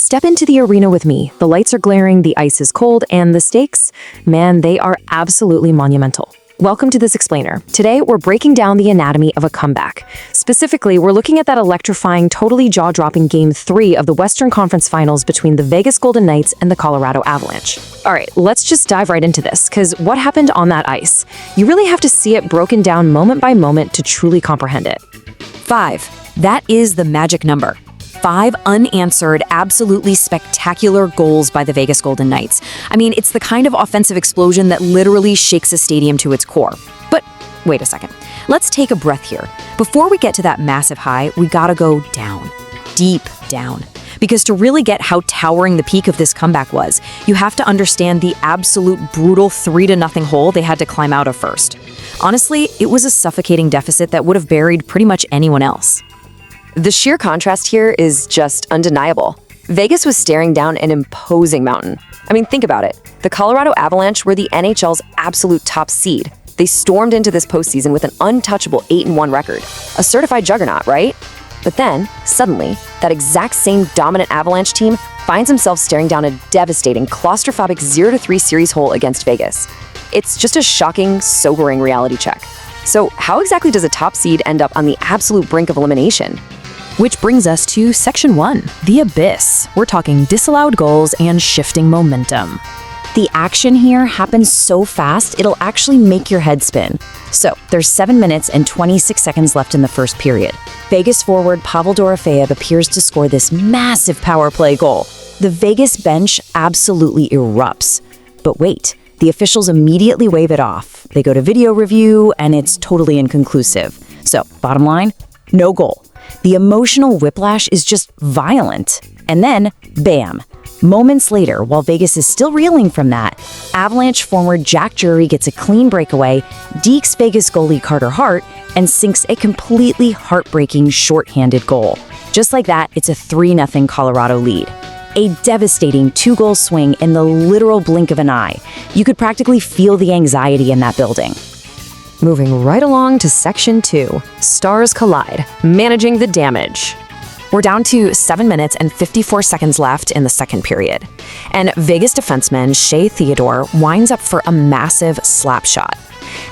Step into the arena with me. The lights are glaring, the ice is cold, and the stakes, man, they are absolutely monumental. Welcome to this explainer. Today, we're breaking down the anatomy of a comeback. Specifically, we're looking at that electrifying, totally jaw-dropping Game 3 of the Western Conference Finals between the Vegas Golden Knights and the Colorado Avalanche. All right, let's just dive right into this, because what happened on that ice? You really have to see it broken down moment by moment to truly comprehend it. 5. That is the magic number. 5 unanswered, absolutely spectacular goals by the Vegas Golden Knights. I mean, it's the kind of offensive explosion that literally shakes a stadium to its core. But wait a second. Let's take a breath here. Before we get to that massive high, we gotta go down. Deep down. Because to really get how towering the peak of this comeback was, you have to understand the absolute brutal 3-0 hole they had to climb out of first. Honestly, it was a suffocating deficit that would have buried pretty much anyone else. The sheer contrast here is just undeniable. Vegas was staring down an imposing mountain. I mean, think about it. The Colorado Avalanche were the NHL's absolute top seed. They stormed into this postseason with an untouchable 8-1 record. A certified juggernaut, right? But then, suddenly, that exact same dominant Avalanche team finds themselves staring down a devastating, claustrophobic 0-3 series hole against Vegas. It's just a shocking, sobering reality check. So how exactly does a top seed end up on the absolute brink of elimination? Which brings us to Section 1, the abyss. We're talking disallowed goals and shifting momentum. The action here happens so fast, it'll actually make your head spin. So, there's 7 minutes and 26 seconds left in the first period. Vegas forward Pavel Dorofeyev appears to score this massive power play goal. The Vegas bench absolutely erupts. But wait, the officials immediately wave it off. They go to video review, and it's totally inconclusive. So, bottom line, no goal. The emotional whiplash is just violent. And then, bam. Moments later, while Vegas is still reeling from that, Avalanche forward Jack Drury gets a clean breakaway, dekes Vegas goalie Carter Hart, and sinks a completely heartbreaking shorthanded goal. Just like that, it's a 3-0 Colorado lead. A devastating 2-goal swing in the literal blink of an eye. You could practically feel the anxiety in that building. Moving right along to Section 2, Stars Collide, Managing the Damage. We're down to 7 minutes and 54 seconds left in the second period. And Vegas defenseman Shea Theodore winds up for a massive slap shot.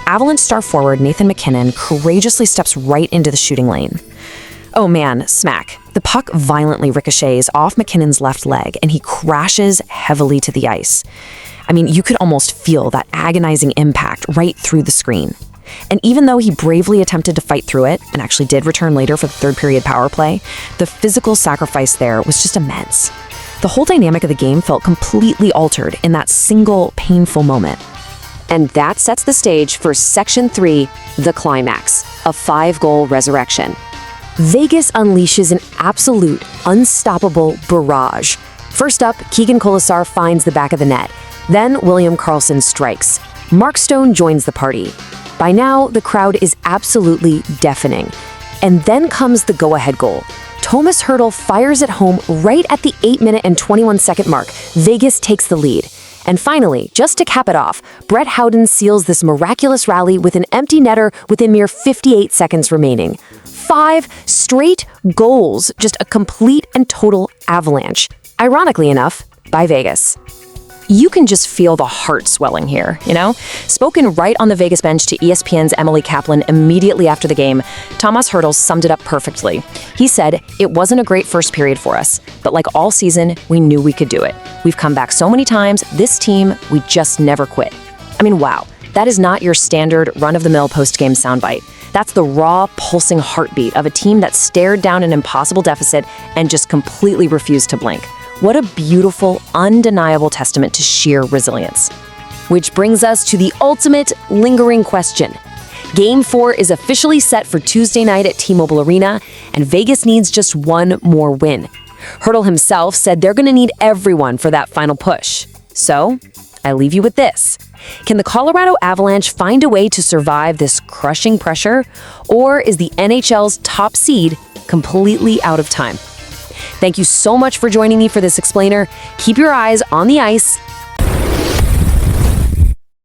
Avalanche star forward Nathan MacKinnon courageously steps right into the shooting lane. Oh man, smack. The puck violently ricochets off MacKinnon's left leg and he crashes heavily to the ice. I mean, you could almost feel that agonizing impact right through the screen. And even though he bravely attempted to fight through it, and actually did return later for the third period power play, the physical sacrifice there was just immense. The whole dynamic of the game felt completely altered in that single painful moment. And that sets the stage for Section 3, the climax, a 5-goal resurrection. Vegas unleashes an absolute, unstoppable barrage. First up, Keegan Colasar finds the back of the net. Then William Karlsson strikes. Mark Stone joins the party. By now, the crowd is absolutely deafening. And then comes the go-ahead goal. Tomas Hertl fires it home right at the 8-minute and 21-second mark. Vegas takes the lead. And finally, just to cap it off, Brett Howden seals this miraculous rally with an empty netter with a mere 58 seconds remaining. 5 straight goals, just a complete and total avalanche. Ironically enough, by Vegas. You can just feel the heart swelling here, you know? Spoken right on the Vegas bench to ESPN's Emily Kaplan immediately after the game, Tomas Hertl summed it up perfectly. He said, "It wasn't a great first period for us, but like all season, we knew we could do it. We've come back so many times, this team, we just never quit." I mean, wow, that is not your standard run-of-the-mill post-game soundbite. That's the raw, pulsing heartbeat of a team that stared down an impossible deficit and just completely refused to blink. What a beautiful, undeniable testament to sheer resilience. Which brings us to the ultimate lingering question. Game 4 is officially set for Tuesday night at T-Mobile Arena, and Vegas needs just one more win. Hertl himself said they're going to need everyone for that final push. So, I leave you with this. Can the Colorado Avalanche find a way to survive this crushing pressure, or is the NHL's top seed completely out of time? Thank you so much for joining me for this explainer. Keep your eyes on the ice